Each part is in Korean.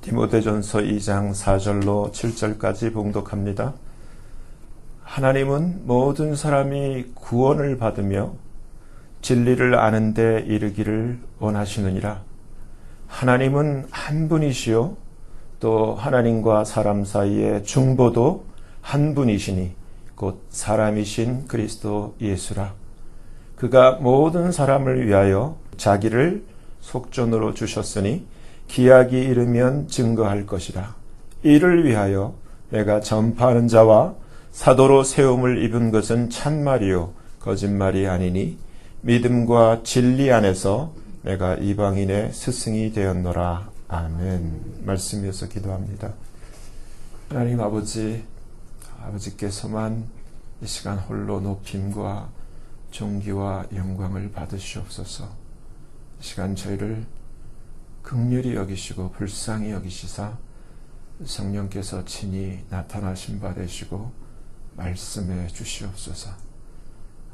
디모데전서 2장 4절로 7절까지 봉독합니다. 하나님은 모든 사람이 구원을 받으며 진리를 아는 데 이르기를 원하시느니라. 하나님은 한 분이시요 또 하나님과 사람 사이의 중보도 한 분이시니 곧 사람이신 그리스도 예수라. 그가 모든 사람을 위하여 자기를 속전으로 주셨으니 기약이 이르면 증거할 것이라. 이를 위하여 내가 전파하는 자와 사도로 세움을 입은 것은 참말이요 거짓말이 아니니 믿음과 진리 안에서 내가 이방인의 스승이 되었노라. 아멘. 말씀이어서 기도합니다. 하나님 아버지께서만 이 시간 홀로 높임과 존귀와 영광을 받으시옵소서. 이 시간 저희를 긍휼히 여기시고 불쌍히 여기시사 성령께서 친히 나타나신 바 되시고 말씀해 주시옵소서.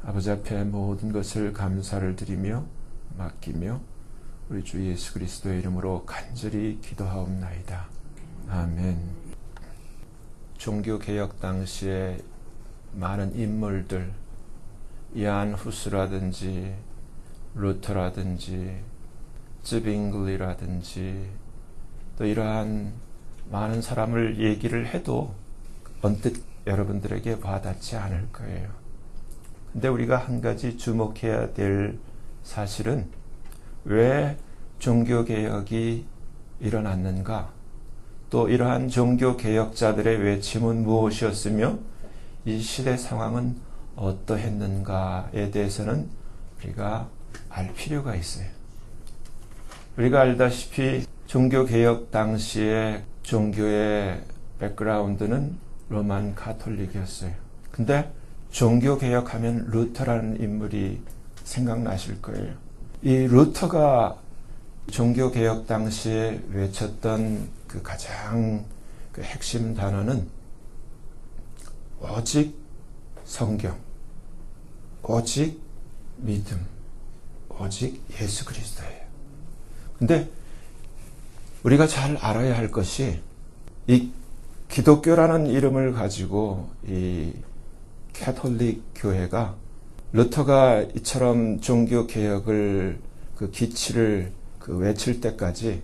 아버지 앞에 모든 것을 감사를 드리며 맡기며 우리 주 예수 그리스도의 이름으로 간절히 기도하옵나이다. 아멘. 종교개혁 당시에 많은 인물들, 이안 후스라든지 루터라든지 쯔빙글리라든지 또 이러한 많은 사람을 얘기를 해도 언뜻 여러분들에게 와닿지 않을 거예요. 근데 우리가 한 가지 주목해야 될 사실은 왜 종교개혁이 일어났는가, 또 이러한 종교개혁자들의 외침은 무엇이었으며 이 시대 상황은 어떠했는가에 대해서는 우리가 알 필요가 있어요. 우리가 알다시피 종교개혁 당시에 종교의 백그라운드는 로만 가톨릭이었어요. 근데 종교개혁하면 루터라는 인물이 생각나실 거예요. 이 루터가 종교개혁 당시에 외쳤던 그 가장 핵심 단어는 오직 성경, 오직 믿음, 오직 예수 그리스도예요. 근데 우리가 잘 알아야 할 것이 이 기독교라는 이름을 가지고 이 캐톨릭 교회가 루터가 이처럼 종교개혁을 그 기치를 외칠 때까지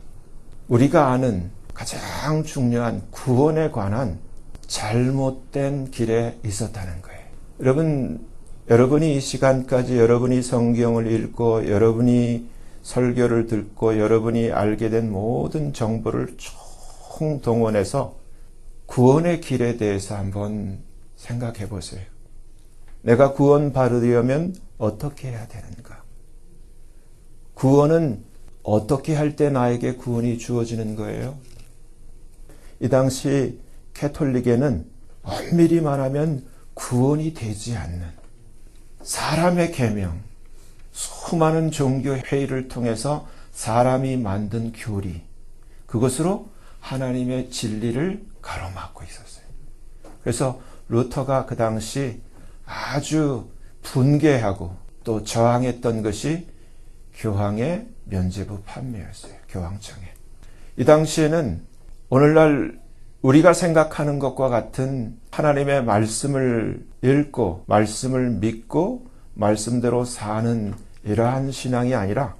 우리가 아는 가장 중요한 구원에 관한 잘못된 길에 있었다는 거예요. 여러분이 이 시간까지 여러분이 성경을 읽고 여러분이 설교를 듣고 여러분이 알게 된 모든 정보를 총동원해서 구원의 길에 대해서 한번 생각해 보세요. 내가 구원 받으려면 어떻게 해야 되는가? 구원은 어떻게 할 때 나에게 구원이 주어지는 거예요? 이 당시 캐톨릭에는 엄밀히 말하면 구원이 되지 않는 사람의 계명, 수많은 종교 회의를 통해서 사람이 만든 교리, 그것으로 하나님의 진리를 가로막고 있었어요. 그래서 루터가 그 당시 아주 분개하고 또 저항했던 것이 교황의 면죄부 판매였어요. 교황청에. 이 당시에는 오늘날 우리가 생각하는 것과 같은 하나님의 말씀을 읽고 말씀을 믿고 말씀대로 사는 이러한 신앙이 아니라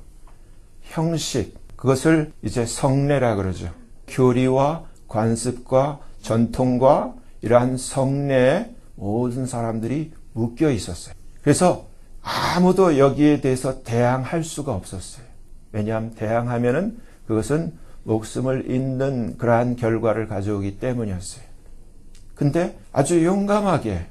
형식, 그것을 이제 성례라 그러죠. 교리와 관습과 전통과 이러한 성례에 모든 사람들이 묶여 있었어요. 그래서 아무도 여기에 대해서 대항할 수가 없었어요. 왜냐하면 대항하면은 그것은 목숨을 잃는 그러한 결과를 가져오기 때문이었어요. 근데 아주 용감하게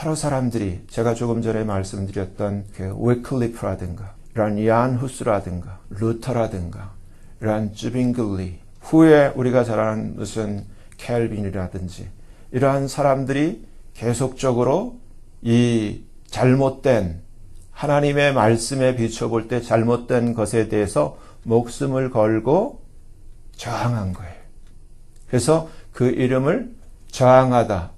여러 사람들이, 제가 조금 전에 말씀드렸던 그 위클리프라든가 이런 이안 후스라든가 루터라든가 이런 쯔빙글리, 후에 우리가 잘 아는 무슨 켈빈이라든지 이러한 사람들이 계속적으로 이 잘못된 하나님의 말씀에 비춰볼 때 잘못된 것에 대해서 목숨을 걸고 저항한 거예요. 그래서 그 이름을 저항하다,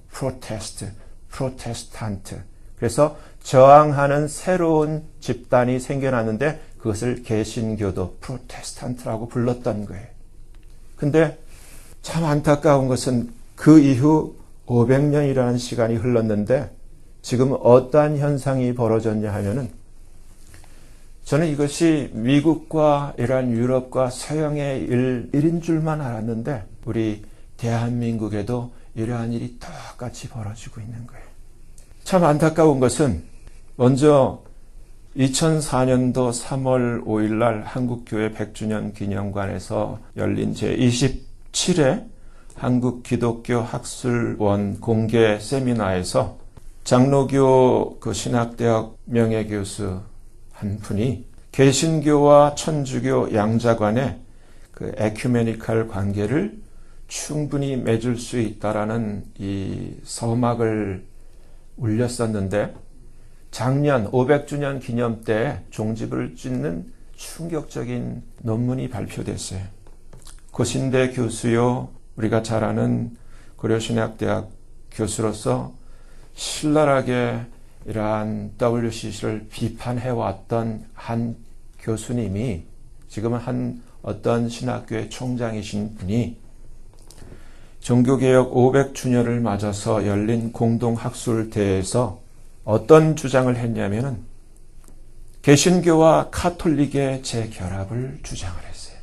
프로테스탄트. 그래서 저항하는 새로운 집단이 생겨났는데 그것을 개신교도 프로테스탄트라고 불렀던 거예요. 근데 참 안타까운 것은 그 이후 500년이라는 시간이 흘렀는데 지금 어떠한 현상이 벌어졌냐 하면은 저는 이것이 미국과 이러한 유럽과 서양의 일인 줄만 알았는데 우리 대한민국에도 이러한 일이 똑같이 벌어지고 있는 거예요. 참 안타까운 것은 먼저 2004년도 3월 5일 날 한국교회 100주년 기념관에서 열린 제27회 한국기독교 학술원 공개 세미나에서 장로교 신학대학 명예교수 한 분이 개신교와 천주교 양자간의 에큐메니컬 관계를 충분히 맺을 수 있다라는 이 서막을 울렸었는데 작년 500주년 기념 때 종집을 찍는 충격적인 논문이 발표됐어요. 고신대 교수요, 우리가 잘 아는 고려신학대학 교수로서 신랄하게 이러한 WCC를 비판해왔던 한 교수님이 지금은 한 어떤 신학교의 총장이신 분이 종교개혁 500주년을 맞아서 열린 공동학술대회에서 어떤 주장을 했냐면은 개신교와 카톨릭의 재결합을 주장을 했어요.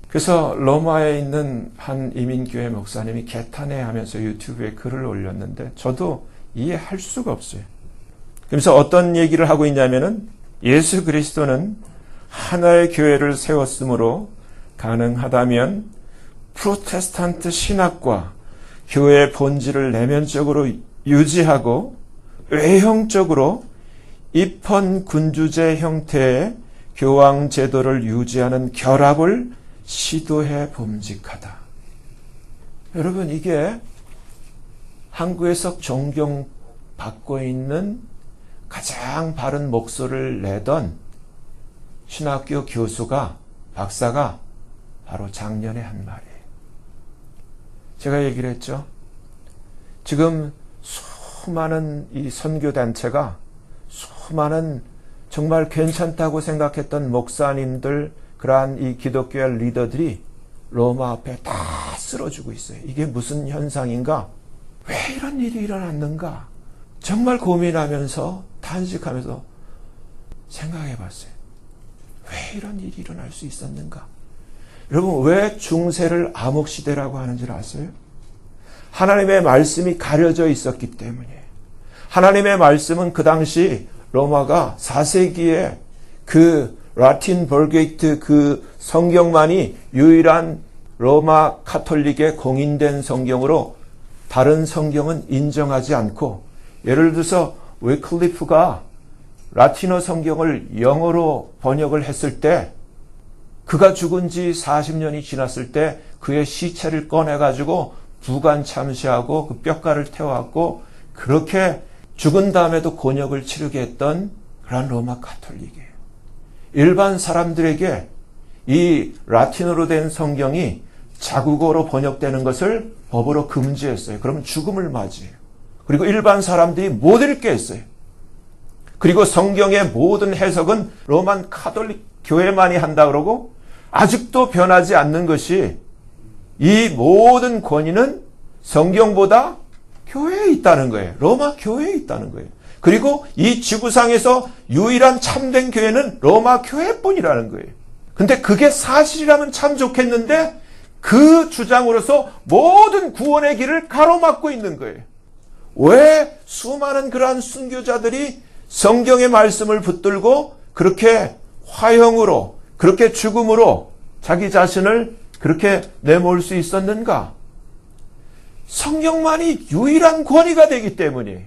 그래서 로마에 있는 한 이민교회 목사님이 개탄해하면서 유튜브에 글을 올렸는데 저도 이해할 수가 없어요. 그래서 어떤 얘기를 하고 있냐면은 예수 그리스도는 하나의 교회를 세웠으므로 가능하다면 프로테스탄트 신학과 교회의 본질을 내면적으로 유지하고 외형적으로 입헌군주제 형태의 교황 제도를 유지하는 결합을 시도해 봄직하다. 여러분, 이게 한국에서 존경받고 있는 가장 바른 목소리를 내던 신학교 교수가, 박사가 바로 작년에 한 말이에요. 제가 얘기를 했죠. 지금 수많은 이 선교단체가, 수많은 정말 괜찮다고 생각했던 목사님들, 그러한 이 기독교의 리더들이 로마 앞에 다 쓰러지고 있어요. 이게 무슨 현상인가? 왜 이런 일이 일어났는가? 정말 고민하면서 탄식하면서 생각해 봤어요. 왜 이런 일이 일어날 수 있었는가? 여러분, 왜 중세를 암흑시대라고 하는지 아세요? 하나님의 말씀이 가려져 있었기 때문이에요. 하나님의 말씀은 그 당시 로마가 4세기에 그 라틴 벌게이트 그 성경만이 유일한 로마 카톨릭의 공인된 성경으로 다른 성경은 인정하지 않고, 예를 들어서 위클리프가 라틴어 성경을 영어로 번역을 했을 때 그가 죽은 지 40년이 지났을 때 그의 시체를 꺼내가지고 부관 참시하고 그 뼈가를 태워갖고 그렇게 죽은 다음에도 곤욕을 치르게 했던 그런 로마 카톨릭이에요. 일반 사람들에게 이 라틴어로 된 성경이 자국어로 번역되는 것을 법으로 금지했어요. 그러면 죽음을 맞이해요. 그리고 일반 사람들이 못 읽게 했어요. 그리고 성경의 모든 해석은 로만 카톨릭 교회만이 한다 그러고, 아직도 변하지 않는 것이 이 모든 권위는 성경보다 교회에 있다는 거예요. 로마 교회에 있다는 거예요. 그리고 이 지구상에서 유일한 참된 교회는 로마 교회뿐이라는 거예요. 근데 그게 사실이라면 참 좋겠는데 그 주장으로서 모든 구원의 길을 가로막고 있는 거예요. 왜 수많은 그러한 순교자들이 성경의 말씀을 붙들고 그렇게 화형으로, 그렇게 죽음으로 자기 자신을 그렇게 내몰 수 있었는가? 성경만이 유일한 권위가 되기 때문이에요.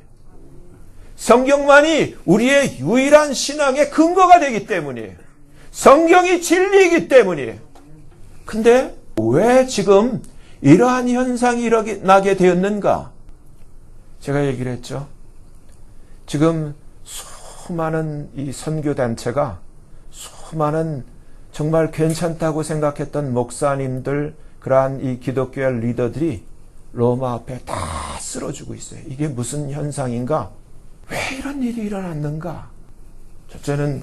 성경만이 우리의 유일한 신앙의 근거가 되기 때문이에요. 성경이 진리이기 때문이에요. 근데 왜 지금 이러한 현상이 일어나게 되었는가? 제가 얘기를 했죠. 지금 수많은 이 선교단체가, 수많은 정말 괜찮다고 생각했던 목사님들, 그러한 이 기독교의 리더들이 로마 앞에 다 쓰러지고 있어요. 이게 무슨 현상인가? 왜 이런 일이 일어났는가? 첫째는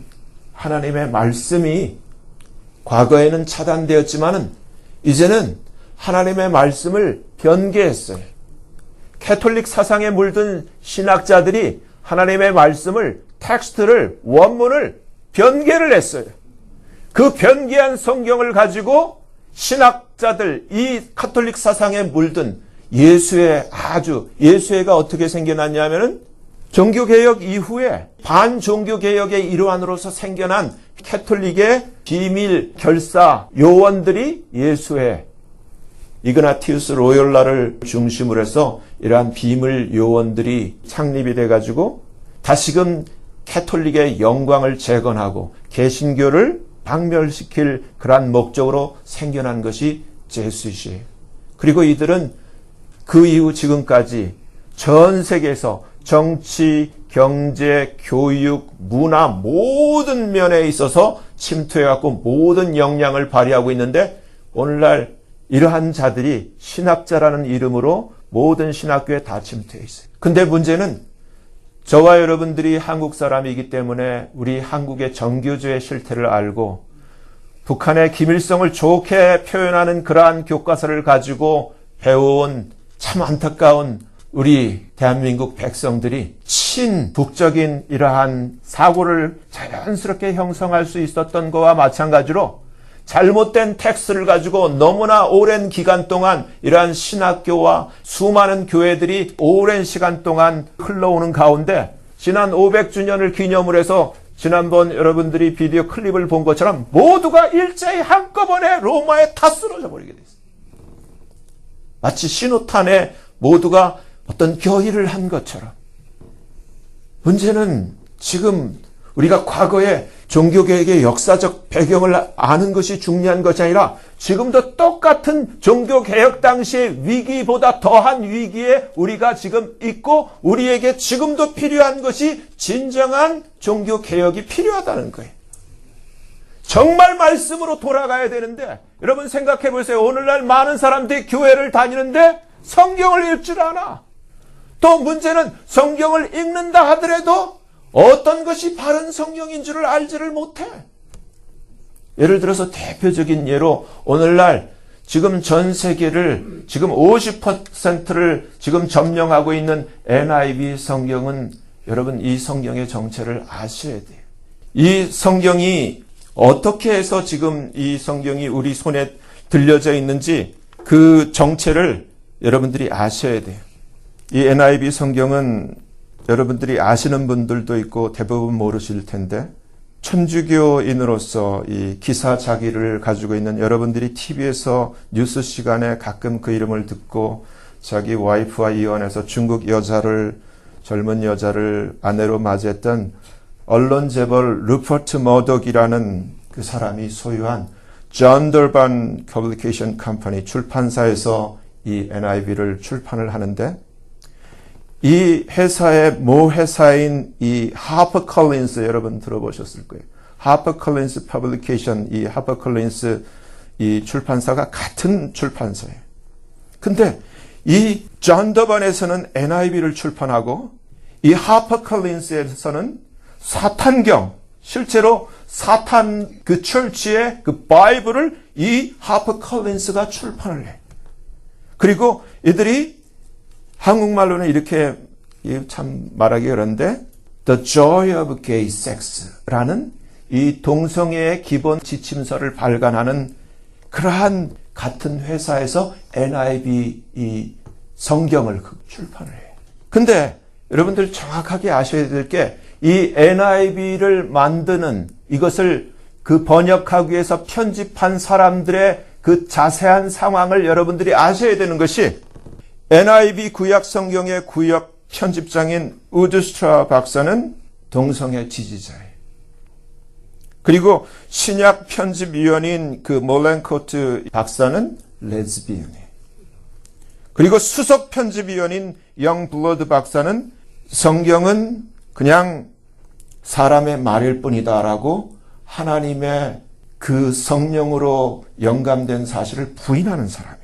하나님의 말씀이 과거에는 차단되었지만은 이제는 하나님의 말씀을 변개했어요. 캐톨릭 사상에 물든 신학자들이 하나님의 말씀을, 텍스트를, 원문을 변개를 했어요. 그 변개한 성경을 가지고 신학자들, 이 카톨릭 사상에 물든 예수회가 어떻게 생겨났냐면은 종교개혁 이후에 반종교개혁의 일환으로서 생겨난 캐톨릭의 비밀 결사 요원들이 예수회, 이그나티우스 로욜라를 중심으로 해서 이러한 비밀 요원들이 창립이 돼가지고 다시금 캐톨릭의 영광을 재건하고 개신교를 박멸시킬 그러한 목적으로 생겨난 것이 제수잇이에요. 그리고 이들은 그 이후 지금까지 전 세계에서 정치, 경제, 교육, 문화 모든 면에 있어서 침투해갖고 모든 역량을 발휘하고 있는데 오늘날 이러한 자들이 신학자라는 이름으로 모든 신학교에 다 침투해 있어요. 근데 문제는 저와 여러분들이 한국 사람이기 때문에 우리 한국의 정교조의 실태를 알고 북한의 김일성을 좋게 표현하는 그러한 교과서를 가지고 배워온 참 안타까운 우리 대한민국 백성들이 친북적인 이러한 사고를 자연스럽게 형성할 수 있었던 것과 마찬가지로 잘못된 텍스트를 가지고 너무나 오랜 기간 동안 이러한 신학교와 수많은 교회들이 오랜 시간 동안 흘러오는 가운데 지난 500주년을 기념을 해서 지난번 여러분들이 비디오 클립을 본 것처럼 모두가 일제히 한꺼번에 로마에 다 쓰러져 버리게 됐어요. 마치 신호탄에 모두가 어떤 교의를 한 것처럼. 문제는 지금 우리가 과거에 종교개혁의 역사적 배경을 아는 것이 중요한 것이 아니라 지금도 똑같은 종교개혁 당시의 위기보다 더한 위기에 우리가 지금 있고 우리에게 지금도 필요한 것이 진정한 종교개혁이 필요하다는 거예요. 정말 말씀으로 돌아가야 되는데 여러분 생각해 보세요. 오늘날 많은 사람들이 교회를 다니는데 성경을 읽질 않아. 또 문제는 성경을 읽는다 하더라도 어떤 것이 바른 성경인 줄을 알지를 못해. 예를 들어서 대표적인 예로 오늘날 지금 전 세계를 지금 50%를 지금 점령하고 있는 NIV 성경은 여러분 이 성경의 정체를 아셔야 돼요. 이 성경이 어떻게 해서 지금 이 성경이 우리 손에 들려져 있는지 그 정체를 여러분들이 아셔야 돼요. 이 NIV 성경은 여러분들이 아시는 분들도 있고 대부분 모르실 텐데 천주교인으로서 이 기사 자기를 가지고 있는 여러분들이 TV에서 뉴스 시간에 가끔 그 이름을 듣고 자기 와이프와 이혼해서 중국 여자를 젊은 여자를 아내로 맞이했던 언론 재벌 루퍼트 머덕이라는 그 사람이 소유한 존 덜반 퍼블리케이션 컴퍼니 출판사에서 이 NIV를 출판을 하는데 이 회사의 모 회사인 이 하퍼 컬린스 여러분 들어보셨을 거예요. 하퍼 컬린스 퍼블리케이션 이 하퍼 컬린스 이 출판사가 같은 출판사예요. 근데 이 존 더번에서는 NIV를 출판하고 이 하퍼 컬린스에서는 사탄경 실제로 사탄 그 철치의 그 바이블을 이 하퍼 컬린스가 출판을 해. 그리고 이들이 한국말로는 이렇게 참 말하기 어려운데 The Joy of Gay Sex라는 이 동성애의 기본 지침서를 발간하는 그러한 같은 회사에서 NIV 이 성경을 출판을 해요. 근데 여러분들 정확하게 아셔야 될 게 이 NIV를 만드는 이것을 그 번역하기 위해서 편집한 사람들의 그 자세한 상황을 여러분들이 아셔야 되는 것이 NIV 구약 성경의 구약 편집장인 우드스트라 박사는 동성애 지지자예요. 그리고 신약 편집위원인 그 몰렌코트 박사는 레즈비언이에요. 그리고 수석 편집위원인 영블러드 박사는 성경은 그냥 사람의 말일 뿐이다라고 하나님의 그 성령으로 영감된 사실을 부인하는 사람이에요.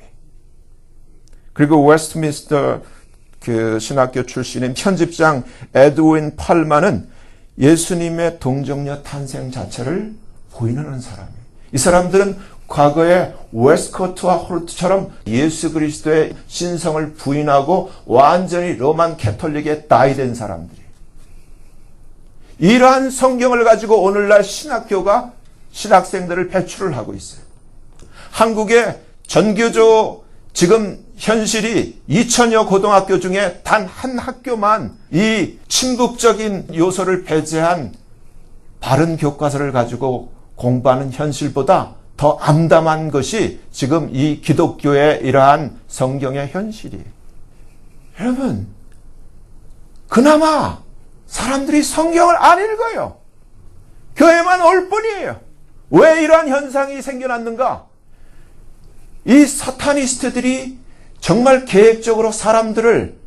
그리고 웨스트민스터 그 신학교 출신인 편집장 에드윈 팔만은 예수님의 동정녀 탄생 자체를 부인하는 사람이에요. 이 사람들은 과거의 웨스코트와 홀트처럼 예수 그리스도의 신성을 부인하고 완전히 로만 캐톨릭에 따이된 사람들이. 이러한 성경을 가지고 오늘날 신학교가 신학생들을 배출을 하고 있어요. 한국의 전교조 지금 현실이 2000여 고등학교 중에 단 한 학교만 이 친북적인 요소를 배제한 바른 교과서를 가지고 공부하는 현실보다 더 암담한 것이 지금 이 기독교의 이러한 성경의 현실이에요. 여러분, 그나마 사람들이 성경을 안 읽어요. 교회만 올 뿐이에요. 왜 이러한 현상이 생겨났는가? 이 사타니스트들이 정말 계획적으로 사람들을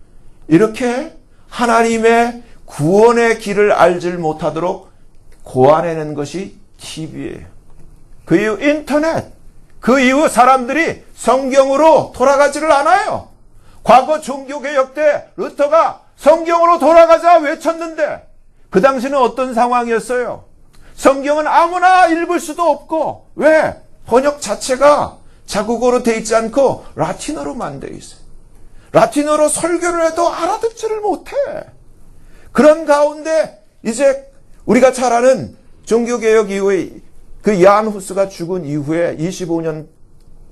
이렇게 하나님의 구원의 길을 알질 못하도록 고안해낸 것이 TV예요. 그 이후 인터넷, 그 이후 사람들이 성경으로 돌아가지를 않아요. 과거 종교개혁 때 루터가 성경으로 돌아가자 외쳤는데 그 당시는 어떤 상황이었어요? 성경은 아무나 읽을 수도 없고, 왜? 번역 자체가 자국어로 돼 있지 않고 라틴어로만 돼 있어요. 라틴어로 설교를 해도 알아듣지를 못해. 그런 가운데 이제 우리가 잘 아는 종교개혁 이후에 그 야한 후스가 죽은 이후에 25년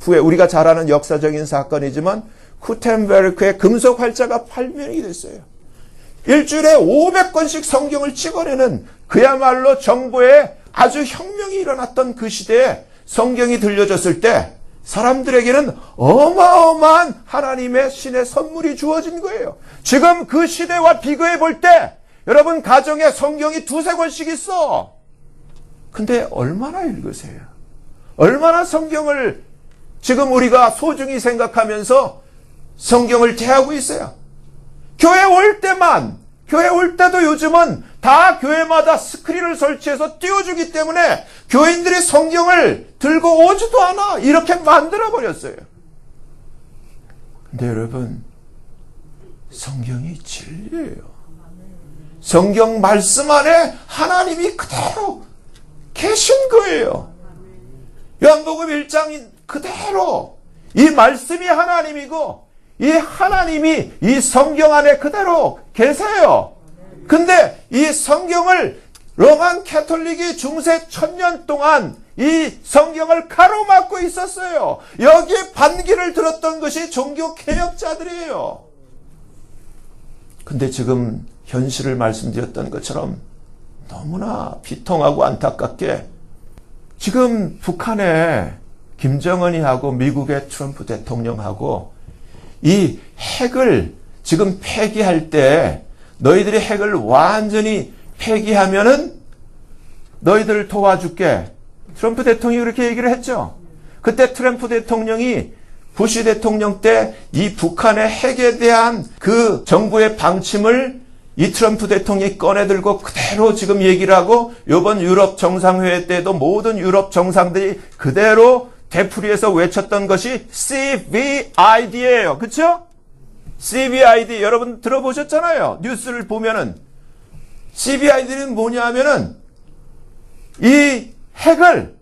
후에 우리가 잘 아는 역사적인 사건이지만 구텐베르크의 금속 활자가 발명이 됐어요. 일주일에 500권씩 성경을 찍어내는 그야말로 정보에 아주 혁명이 일어났던 그 시대에 성경이 들려졌을 때 사람들에게는 어마어마한 하나님의 신의 선물이 주어진 거예요. 지금 그 시대와 비교해 볼 때 여러분 가정에 성경이 2-3권씩 있어. 근데 얼마나 읽으세요? 얼마나 성경을 지금 우리가 소중히 생각하면서 성경을 대하고 있어요? 교회 올 때도 요즘은 다 교회마다 스크린을 설치해서 띄워주기 때문에 교인들이 성경을 들고 오지도 않아. 이렇게 만들어버렸어요. 근데 여러분, 성경이 진리예요. 성경 말씀 안에 하나님이 그대로 계신 거예요. 요한복음 1장 그대로 이 말씀이 하나님이고 이 하나님이 이 성경 안에 그대로 계세요. 근데 이 성경을 로만 캐톨릭이 중세 1000년 동안 이 성경을 가로막고 있었어요. 여기에 반기를 들었던 것이 종교 개혁자들이에요. 근데 지금 현실을 말씀드렸던 것처럼 너무나 비통하고 안타깝게 지금 북한의 김정은이 하고 미국의 트럼프 대통령하고 이 핵을 지금 폐기할 때 너희들이 핵을 완전히 폐기하면은 너희들을 도와줄게. 트럼프 대통령이 그렇게 얘기를 했죠. 그때 트럼프 대통령이 부시 대통령 때 이 북한의 핵에 대한 그 정부의 방침을 이 트럼프 대통령이 꺼내들고 그대로 지금 얘기를 하고 이번 유럽 정상회의 때도 모든 유럽 정상들이 그대로 되풀이해서 외쳤던 것이 CVID예요. 그렇죠? CVID 여러분 들어보셨잖아요. 뉴스를 보면은 CVID는 뭐냐 하면은 이 핵을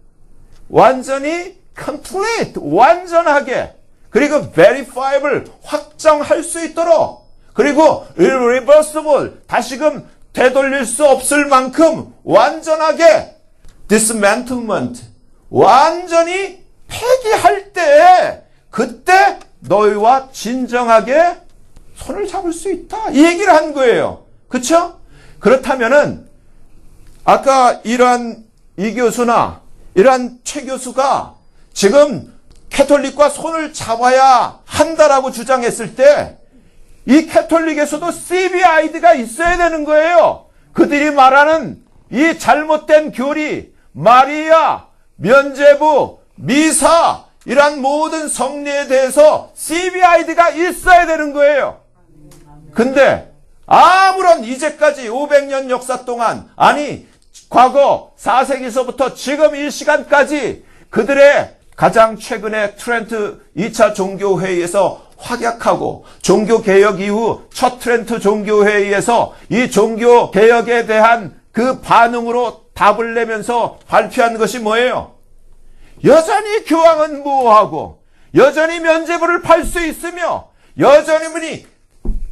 완전히 complete, 완전하게 그리고 verifiable, 확정할 수 있도록 그리고 irreversible, 다시금 되돌릴 수 없을 만큼 완전하게 dismantlement, 완전히 폐기할 때 그때 너희와 진정하게 손을 잡을 수 있다. 이 얘기를 한 거예요. 그렇죠? 그렇다면은 아까 이러한 이 교수나 이러한 최 교수가 지금 캐톨릭과 손을 잡아야 한다라고 주장했을 때 이 캐톨릭에서도 CVID가 있어야 되는 거예요. 그들이 말하는 이 잘못된 교리, 마리아, 면죄부, 미사 이러한 모든 성례에 대해서 CVID가 있어야 되는 거예요. 근데 아무런 이제까지 500년 역사 동안 아니 과거 4세기서부터 지금 이 시간까지 그들의 가장 최근에 트렌트 2차 종교회의에서 확약하고 종교개혁 이후 첫 트렌트 종교회의에서 이 종교개혁에 대한 그 반응으로 답을 내면서 발표한 것이 뭐예요? 여전히 교황은 모호하고 여전히 면죄부를 팔 수 있으며 여전히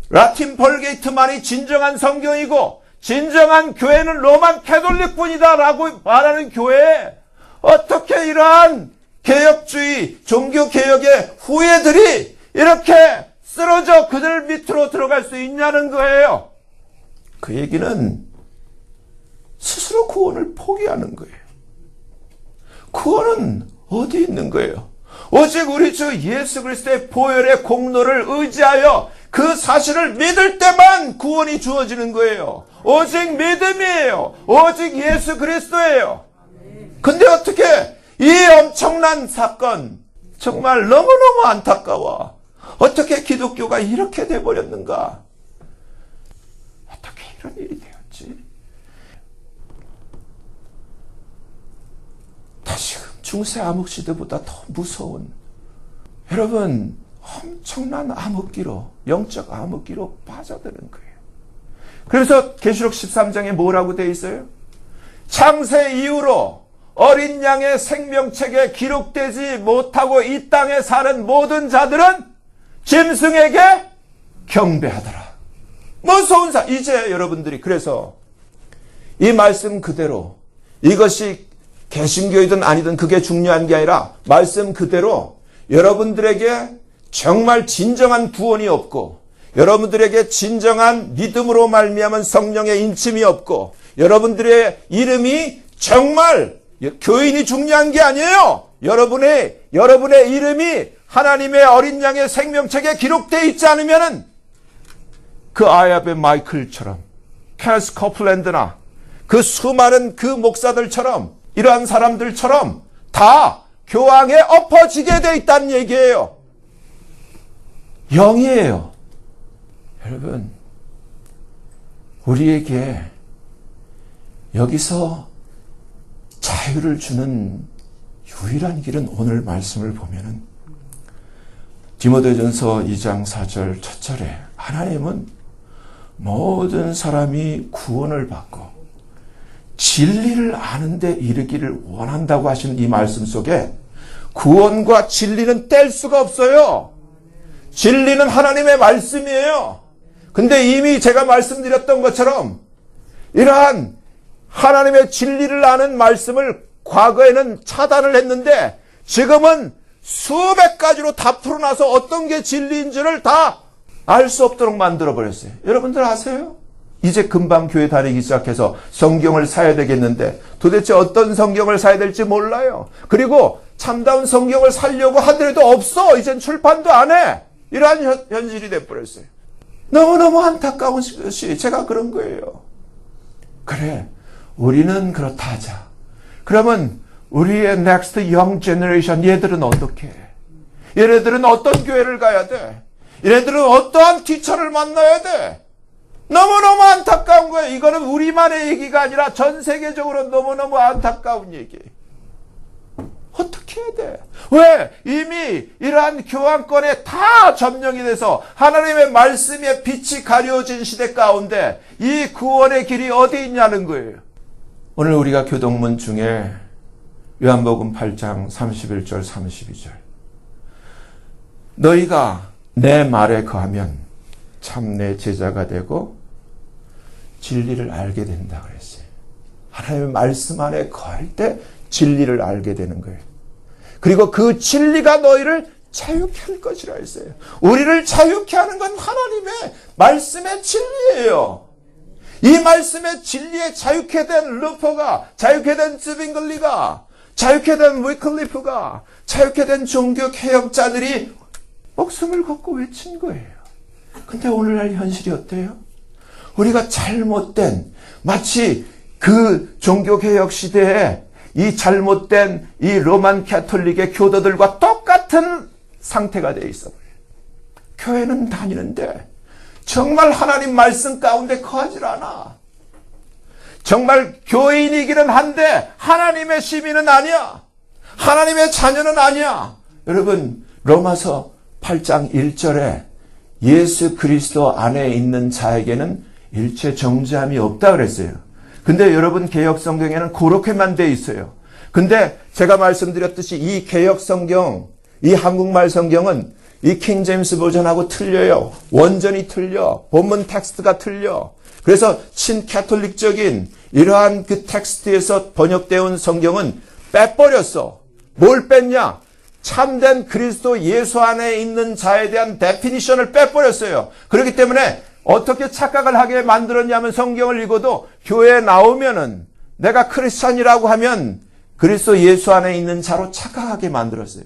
라틴 벌게이트만이 진정한 성경이고 진정한 교회는 로만 캐톨릭뿐이다라고 말하는 교회에 어떻게 이러한 개혁주의 종교개혁의 후예들이 이렇게 쓰러져 그들 밑으로 들어갈 수 있냐는 거예요. 그 얘기는 스스로 구원을 포기하는 거예요. 구원은 어디 있는 거예요? 오직 우리 주 예수 그리스도의 보혈의 공로를 의지하여 그 사실을 믿을 때만 구원이 주어지는 거예요. 오직 믿음이에요. 오직 예수 그리스도예요. 근데 어떻게 이 엄청난 사건, 정말 너무너무 안타까워. 어떻게 기독교가 이렇게 돼버렸는가? 어떻게 이런 일이 되었지? 다시금 중세 암흑시대보다 더 무서운, 여러분, 엄청난 암흑기로, 영적 암흑기로 빠져드는 거예요. 그래서 계시록 13장에 뭐라고 되어 있어요? 창세 이후로 어린 양의 생명책에 기록되지 못하고 이 땅에 사는 모든 자들은 짐승에게 경배하더라. 무서운 이제 여러분들이 그래서 이 말씀 그대로, 이것이 개신교이든 아니든 그게 중요한 게 아니라 말씀 그대로 여러분들에게 정말 진정한 구원이 없고 여러분들에게 진정한 믿음으로 말미암은 성령의 인침이 없고 여러분들의 이름이 정말 교인이 중요한 게 아니에요. 여러분의 이름이 하나님의 어린 양의 생명책에 기록되어 있지 않으면은 그 아야베 마이클처럼 캐스 커플랜드나 그 수많은 그 목사들처럼 이러한 사람들처럼 다 교황에 엎어지게 돼 있다는 얘기예요. 영이에요. 여러분, 우리에게 여기서 자유를 주는 유일한 길은 오늘 말씀을 보면은 디모데전서 2장 4절 첫 절에 하나님은 모든 사람이 구원을 받고 진리를 아는 데 이르기를 원한다고 하시는 이 말씀 속에 구원과 진리는 뗄 수가 없어요. 진리는 하나님의 말씀이에요. 근데 이미 제가 말씀드렸던 것처럼 이러한 하나님의 진리를 아는 말씀을 과거에는 차단을 했는데 지금은 수백 가지로 다 풀어놔서 어떤 게 진리인 줄을 다 알 수 없도록 만들어버렸어요. 여러분들 아세요? 이제 금방 교회 다니기 시작해서 성경을 사야 되겠는데 도대체 어떤 성경을 사야 될지 몰라요. 그리고 참다운 성경을 사려고 하더라도 없어. 이젠 출판도 안 해. 이러한 현실이 돼버렸어요. 너무너무 안타까운 것이 제가 그런 거예요. 그래, 우리는 그렇다 하자. 그러면 우리의 next young generation, 얘들은 어떻게 해? 얘네들은 어떤 교회를 가야 돼? 얘네들은 어떠한 티처를 만나야 돼? 너무너무 안타까운 거예요. 이거는 우리만의 얘기가 아니라 전 세계적으로 너무너무 안타까운 얘기예요. 어떻게 해야 돼? 왜? 이미 이러한 교황권에 다 점령이 돼서 하나님의 말씀의 빛이 가려진 시대 가운데 이 구원의 길이 어디 있냐는 거예요. 오늘 우리가 교동문 중에 요한복음 8장 31절 32절 너희가 내 말에 거하면 참 내 제자가 되고 진리를 알게 된다 그랬어요. 하나님의 말씀 안에 거할 때 진리를 알게 되는 거예요. 그리고 그 진리가 너희를 자유케 할 것이라 했어요. 우리를 자유케 하는 건 하나님의 말씀의 진리예요. 이 말씀의 진리에 자유케 된 루퍼가, 자유케 된 즈빙글리가, 자유케 된 위클리프가, 자유케 된 종교개혁자들이 목숨을 걸고 외친 거예요. 근데 오늘날 현실이 어때요? 우리가 잘못된, 마치 그 종교개혁 시대에 이 잘못된 이 로만 캐톨릭의 교도들과 똑같은 상태가 되어 있어. 교회는 다니는데 정말 하나님 말씀 가운데 거하질 않아. 정말 교인이기는 한데 하나님의 시민은 아니야. 하나님의 자녀는 아니야. 여러분, 로마서 8장 1절에 예수 그리스도 안에 있는 자에게는 일체 정죄함이 없다 그랬어요. 근데 여러분 개혁 성경에는 그렇게만 돼 있어요. 근데 제가 말씀드렸듯이 이 개역 성경, 이 한국말 성경은 이 킹 제임스 버전하고 틀려요. 원전이 틀려. 본문 텍스트가 틀려. 그래서 친캐톨릭적인 이러한 그 텍스트에서 번역되어 온 성경은 빼버렸어. 뭘 뺐냐? 참된 그리스도 예수 안에 있는 자에 대한 데피니션을 빼버렸어요. 그렇기 때문에 어떻게 착각을 하게 만들었냐면 성경을 읽어도 교회에 나오면은 내가 크리스찬이라고 하면 그리스도 예수 안에 있는 자로 착각하게 만들었어요.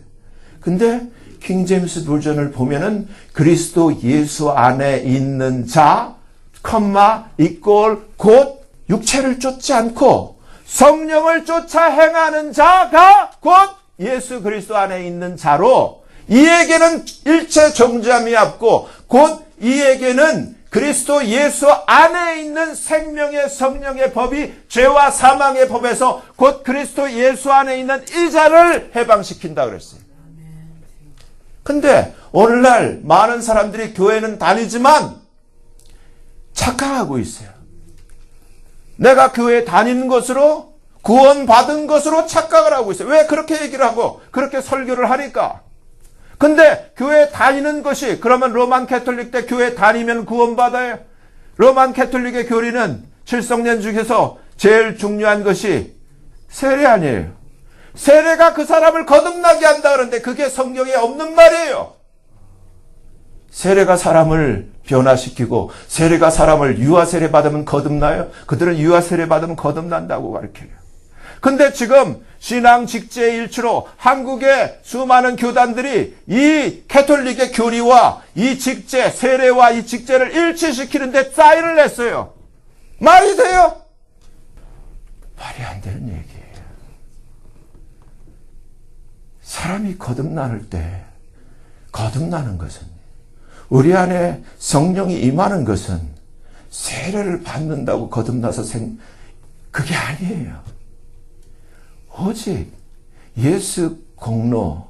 근데 킹 제임스 버전을 보면은 그리스도 예수 안에 있는 자, 곧 육체를 쫓지 않고 성령을 쫓아 행하는 자가 곧 예수 그리스도 안에 있는 자로 이에게는 일체 정죄함이 없고 곧 이에게는 그리스도 예수 안에 있는 생명의 성령의 법이 죄와 사망의 법에서 곧 그리스도 예수 안에 있는 이 자를 해방시킨다 그랬어요. 근데 오늘날 많은 사람들이 교회는 다니지만 착각하고 있어요. 내가 교회 다니는 것으로 구원받은 것으로 착각을 하고 있어요. 왜 그렇게 얘기를 하고 그렇게 설교를 하니까. 근데 교회 다니는 것이 그러면 로만 캐톨릭 때 교회 다니면 구원받아요? 로만 캐톨릭의 교리는 칠성년 중에서 제일 중요한 것이 세례 아니에요. 세례가 그 사람을 거듭나게 한다 그러는데 그게 성경에 없는 말이에요. 세례가 사람을 변화시키고 세례가 사람을 유아세례 받으면 거듭나요? 그들은 유아세례 받으면 거듭난다고 가르쳐요. 근데 지금 신앙 직제 일치로 한국의 수많은 교단들이 이 캐톨릭의 교리와 이 직제, 세례와 이 직제를 일치시키는데 사인을 냈어요. 말이 돼요? 말이 안 되는 얘기예요. 사람이 거듭나는 때 거듭나는 것은 우리 안에 성령이 임하는 것은 세례를 받는다고 거듭나서 그게 아니에요. 오직 예수 공로,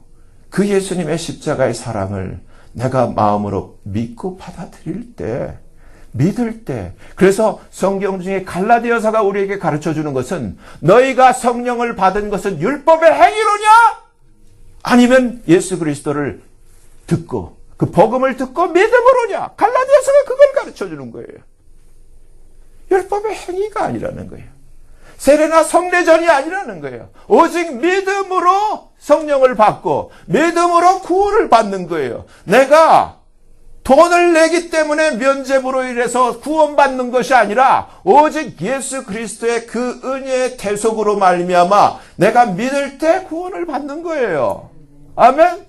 그 예수님의 십자가의 사랑을 내가 마음으로 믿고 받아들일 때, 믿을 때, 그래서 성경 중에 갈라디아서가 우리에게 가르쳐주는 것은 너희가 성령을 받은 것은 율법의 행위로냐? 아니면 예수 그리스도를 듣고 그 복음을 듣고 믿음으로냐? 갈라디아서가 그걸 가르쳐주는 거예요. 율법의 행위가 아니라는 거예요. 세례나 성례전이 아니라는 거예요. 오직 믿음으로 성령을 받고 믿음으로 구원을 받는 거예요. 내가 돈을 내기 때문에 면죄부로 인해서 구원받는 것이 아니라 오직 예수 그리스도의 그 은혜의 대속으로 말미암아 내가 믿을 때 구원을 받는 거예요. 아멘.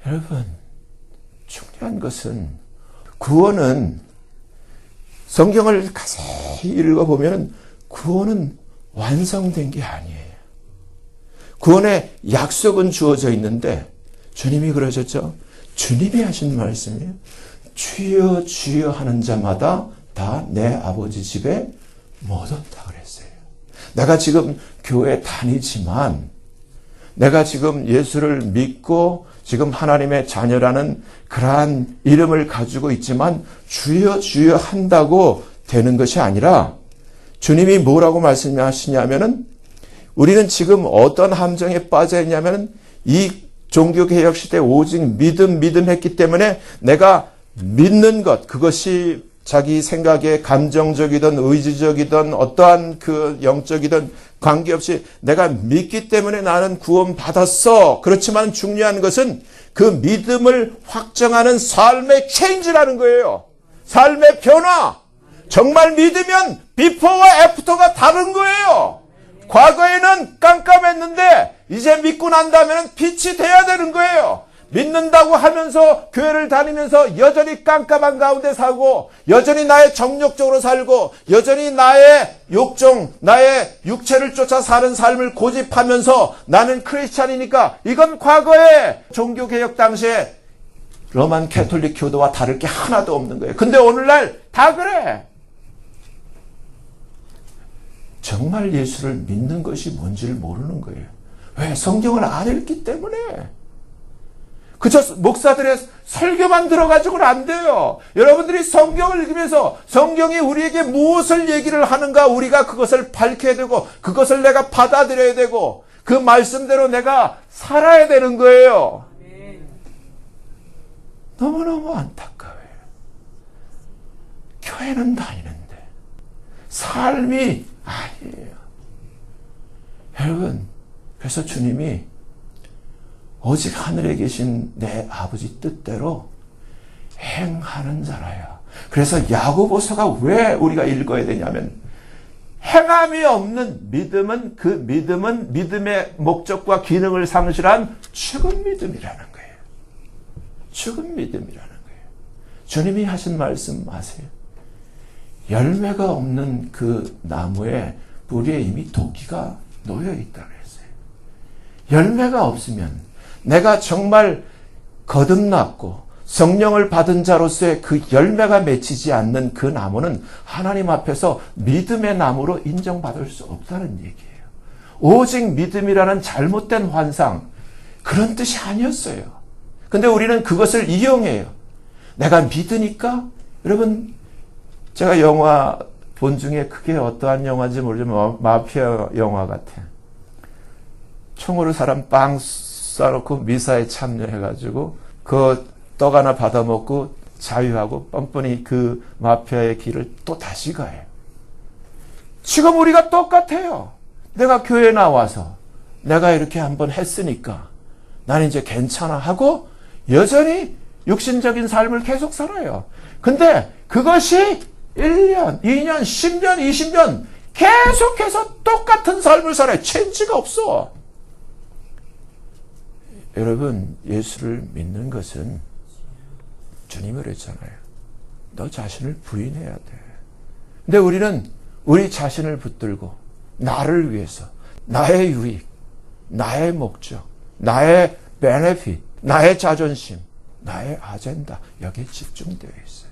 여러분, 중요한 것은 구원은 성경을 자세히 읽어보면 구원은 완성된 게 아니에요. 구원의 약속은 주어져 있는데 주님이 그러셨죠. 주님이 하신 말씀이에요. 주여 주여 하는 자마다 다 내 아버지 집에 못 온다 그랬어요. 내가 지금 교회 다니지만 내가 지금 예수를 믿고 지금 하나님의 자녀라는 그러한 이름을 가지고 있지만 주여 주여 한다고 되는 것이 아니라 주님이 뭐라고 말씀하시냐면은 우리는 지금 어떤 함정에 빠져 있냐면은 이 종교개혁 시대 오직 믿음 했기 때문에 내가 믿는 것, 그것이 자기 생각에 감정적이든 의지적이든 어떠한 그 영적이든 관계없이 내가 믿기 때문에 나는 구원받았어. 그렇지만 중요한 것은 그 믿음을 확정하는 삶의 체인지라는 거예요. 삶의 변화. 정말 믿으면 비포와 애프터가 다른 거예요. 과거에는 깜깜했는데 이제 믿고 난 다음에는 빛이 돼야 되는 거예요. 믿는다고 하면서 교회를 다니면서 여전히 깜깜한 가운데 살고 여전히 나의 정욕적으로 살고 여전히 나의 욕정, 나의 육체를 쫓아 사는 삶을 고집하면서 나는 크리스찬이니까 이건 과거에 종교개혁 당시에 로만 캐톨릭 교도와 다를 게 하나도 없는 거예요. 근데 오늘날 다 그래. 정말 예수를 믿는 것이 뭔지를 모르는 거예요. 왜? 성경을 안 읽기 때문에. 그저 목사들의 설교만 들어가지고는 안 돼요. 여러분들이 성경을 읽으면서 성경이 우리에게 무엇을 얘기를 하는가 우리가 그것을 밝혀야 되고 그것을 내가 받아들여야 되고 그 말씀대로 내가 살아야 되는 거예요. 너무너무 안타까워요. 교회는 다니는데 삶이 아니에요. 여러분, 그래서 주님이 오직 하늘에 계신 내 아버지 뜻대로 행하는 자라야. 그래서 야고보서가 왜 우리가 읽어야 되냐면 행함이 없는 믿음은 믿음의 목적과 기능을 상실한 죽은 믿음이라는 거예요. 죽은 믿음이라는 거예요. 주님이 하신 말씀 아세요? 열매가 없는 그 나무에 뿌리에 이미 도끼가 놓여 있다고 했어요. 열매가 없으면 내가 정말 거듭났고 성령을 받은 자로서의 그 열매가 맺히지 않는 그 나무는 하나님 앞에서 믿음의 나무로 인정받을 수 없다는 얘기예요. 오직 믿음이라는 잘못된 환상, 그런 뜻이 아니었어요. 근데 우리는 그것을 이용해요. 내가 믿으니까, 여러분, 제가 영화 본 중에 그게 어떠한 영화인지 모르지만 마피아 영화 같아. 총으로 사람 빵 쏴놓고 미사에 참여해가지고 그 떡 하나 받아먹고 자유하고 뻔뻔히 그 마피아의 길을 또 다시 가요. 지금 우리가 똑같아요. 내가 교회에 나와서 내가 이렇게 한번 했으니까 나는 이제 괜찮아 하고 여전히 육신적인 삶을 계속 살아요. 근데 그것이 1년, 2년, 10년, 20년 계속해서 똑같은 삶을 살아요. 체인지가 없어. 여러분, 예수를 믿는 것은 주님이 그랬잖아요. 너 자신을 부인해야 돼. 근데 우리는 우리 자신을 붙들고 나를 위해서 나의 유익, 나의 목적, 나의 베네핏, 나의 자존심, 나의 아젠다 여기에 집중되어 있어요.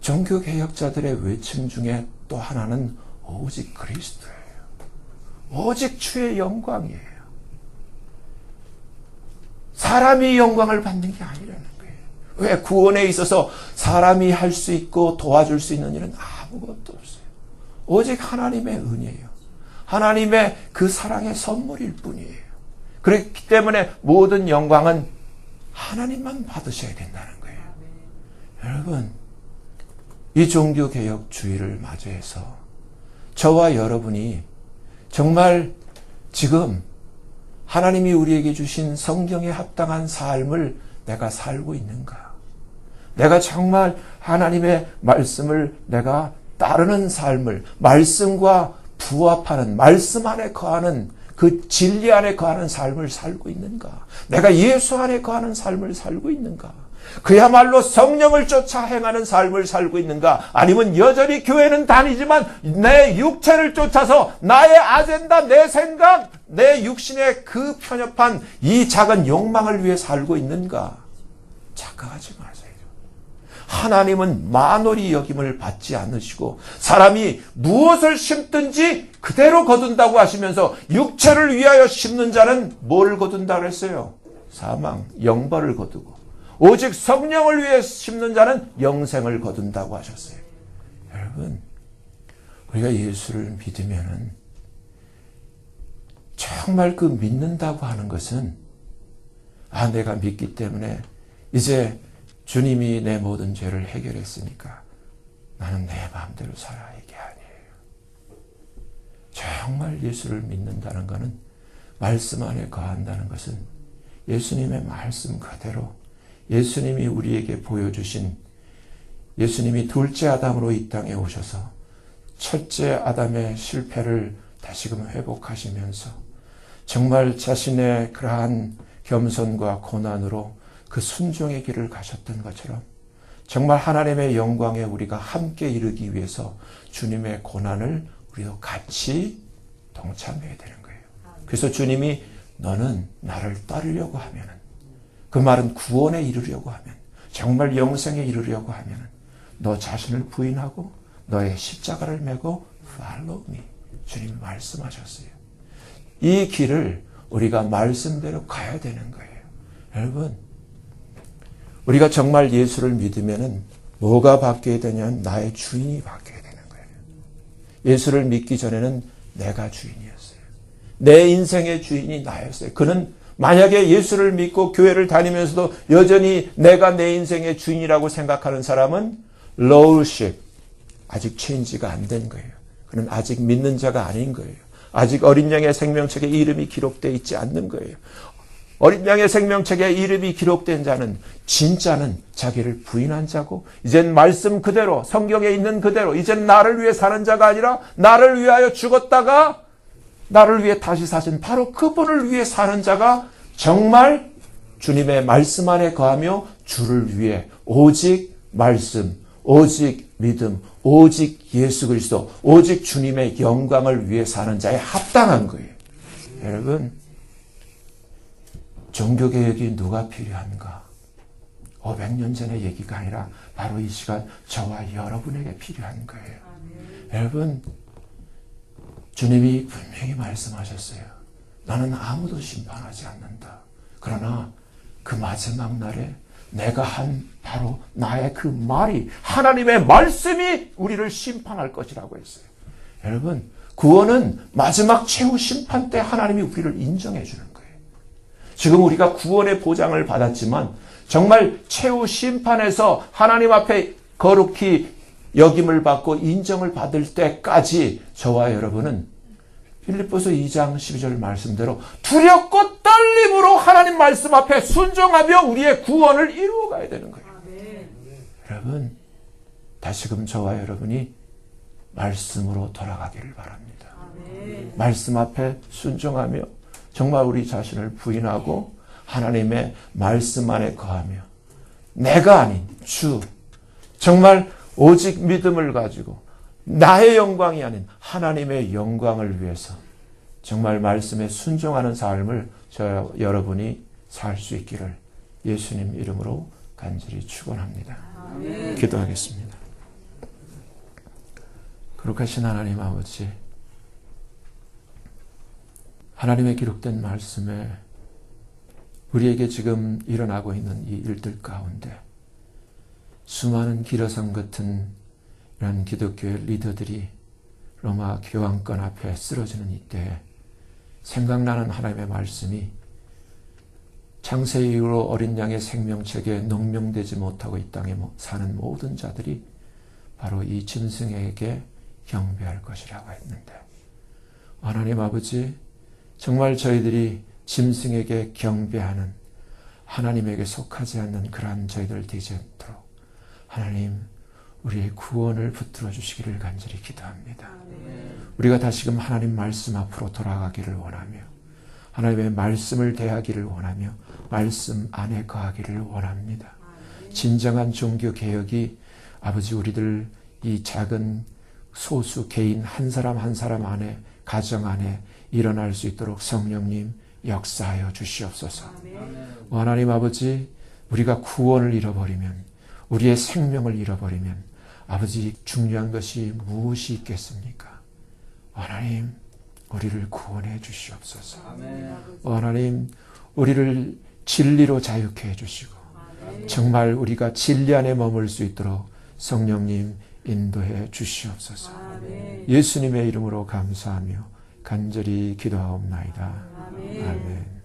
종교개혁자들의 외침 중에 또 하나는 오직 그리스도예요. 오직 주의 영광이에요. 사람이 영광을 받는 게 아니라는 거예요. 왜? 구원에 있어서 사람이 할 수 있고 도와줄 수 있는 일은 아무것도 없어요. 오직 하나님의 은혜예요. 하나님의 그 사랑의 선물일 뿐이에요. 그렇기 때문에 모든 영광은 하나님만 받으셔야 된다는 거예요. 여러분, 이 종교개혁주의를 맞이해서 저와 여러분이 정말 지금 하나님이 우리에게 주신 성경에 합당한 삶을 내가 살고 있는가? 내가 정말 하나님의 말씀을 내가 따르는 삶을, 말씀과 부합하는, 말씀 안에 거하는, 그 진리 안에 거하는 삶을 살고 있는가? 내가 예수 안에 거하는 삶을 살고 있는가? 그야말로 성령을 쫓아 행하는 삶을 살고 있는가? 아니면 여전히 교회는 다니지만 내 육체를 쫓아서 나의 아젠다, 내 생각, 내 육신의 그 편협한 이 작은 욕망을 위해 살고 있는가? 착각하지 마세요. 하나님은 만월이 여김을 받지 않으시고 사람이 무엇을 심든지 그대로 거둔다고 하시면서 육체를 위하여 심는 자는 뭐를 거둔다고 했어요? 사망, 영벌을 거두고 오직 성령을 위해 심는 자는 영생을 거둔다고 하셨어요. 여러분, 우리가 예수를 믿으면은 정말 그 믿는다고 하는 것은 내가 믿기 때문에 이제 주님이 내 모든 죄를 해결했으니까 나는 내 마음대로 살아, 이게 아니에요. 정말 예수를 믿는다는 것은 말씀 안에 거한다는 것은 예수님의 말씀 그대로 예수님이 우리에게 보여주신 예수님이 둘째 아담으로 이 땅에 오셔서 첫째 아담의 실패를 다시금 회복하시면서 정말 자신의 그러한 겸손과 고난으로 그 순종의 길을 가셨던 것처럼 정말 하나님의 영광에 우리가 함께 이르기 위해서 주님의 고난을 우리도 같이 동참해야 되는 거예요. 그래서 주님이 너는 나를 따르려고 하면은, 그 말은 구원에 이르려고 하면, 정말 영생에 이르려고 하면 너 자신을 부인하고 너의 십자가를 메고 follow me. 주님이 말씀하셨어요. 이 길을 우리가 말씀대로 가야 되는 거예요. 여러분, 우리가 정말 예수를 믿으면은 뭐가 바뀌어야 되냐면 나의 주인이 바뀌어야 되는 거예요. 예수를 믿기 전에는 내가 주인이었어요. 내 인생의 주인이 나였어요. 그는 만약에 예수를 믿고 교회를 다니면서도 여전히 내가 내 인생의 주인이라고 생각하는 사람은 lordship, 아직 체인지가 안 된 거예요. 그는 아직 믿는 자가 아닌 거예요. 아직 어린 양의 생명책에 이름이 기록되어 있지 않는 거예요. 어린 양의 생명책에 이름이 기록된 자는 진짜는 자기를 부인한 자고 이젠 말씀 그대로 성경에 있는 그대로 이젠 나를 위해 사는 자가 아니라 나를 위하여 죽었다가 나를 위해 다시 사신 바로 그분을 위해 사는 자가 정말 주님의 말씀 안에 거하며 주를 위해 오직 말씀, 오직 믿음, 오직 예수 그리스도, 오직 주님의 영광을 위해 사는 자에 합당한 거예요. 여러분, 종교개혁이 누가 필요한가? 500년 전의 얘기가 아니라 바로 이 시간 저와 여러분에게 필요한 거예요. 여러분, 주님이 분명히 말씀하셨어요. 나는 아무도 심판하지 않는다. 그러나 그 마지막 날에 내가 한 바로 나의 그 말이 하나님의 말씀이 우리를 심판할 것이라고 했어요. 여러분, 구원은 마지막 최후 심판 때 하나님이 우리를 인정해 주는 거예요. 지금 우리가 구원의 보장을 받았지만 정말 최후 심판에서 하나님 앞에 거룩히 여김을 받고 인정을 받을 때까지 저와 여러분은 빌립보서 2장 12절 말씀대로 두렵고 떨림으로 하나님 말씀 앞에 순종하며 우리의 구원을 이루어가야 되는 거예요. 여러분, 다시금 저와 여러분이 말씀으로 돌아가기를 바랍니다. 말씀 앞에 순종하며 정말 우리 자신을 부인하고 하나님의 말씀 안에 거하며 내가 아닌 주, 정말 오직 믿음을 가지고 나의 영광이 아닌 하나님의 영광을 위해서 정말 말씀에 순종하는 삶을 저 여러분이 살 수 있기를 예수님 이름으로 간절히 축원합니다. 기도하겠습니다. 거룩하신 하나님 아버지, 하나님의 기록된 말씀에 우리에게 지금 일어나고 있는 이 일들 가운데 수많은 기러성 같은 이런 기독교의 리더들이 로마 교황권 앞에 쓰러지는 이때에 생각나는 하나님의 말씀이 창세 이후로 어린 양의 생명책에 농명되지 못하고 이 땅에 사는 모든 자들이 바로 이 짐승에게 경배할 것이라고 했는데, 하나님 아버지, 정말 저희들이 짐승에게 경배하는 하나님에게 속하지 않는 그러한 저희들 되지 않도록 하나님 우리의 구원을 붙들어 주시기를 간절히 기도합니다. 우리가 다시금 하나님 말씀 앞으로 돌아가기를 원하며 하나님의 말씀을 대하기를 원하며 말씀 안에 거하기를 원합니다. 진정한 종교개혁이 아버지 우리들 이 작은 소수 개인 한 사람 한 사람 안에 가정 안에 일어날 수 있도록 성령님 역사하여 주시옵소서. 하나님 아버지, 우리가 구원을 잃어버리면 우리의 생명을 잃어버리면 아버지 중요한 것이 무엇이 있겠습니까? 하나님 우리를 구원해 주시옵소서. 하나님 우리를 진리로 자유케 해주시고 정말 우리가 진리 안에 머물 수 있도록 성령님 인도해 주시옵소서. 예수님의 이름으로 감사하며 간절히 기도하옵나이다. 아멘.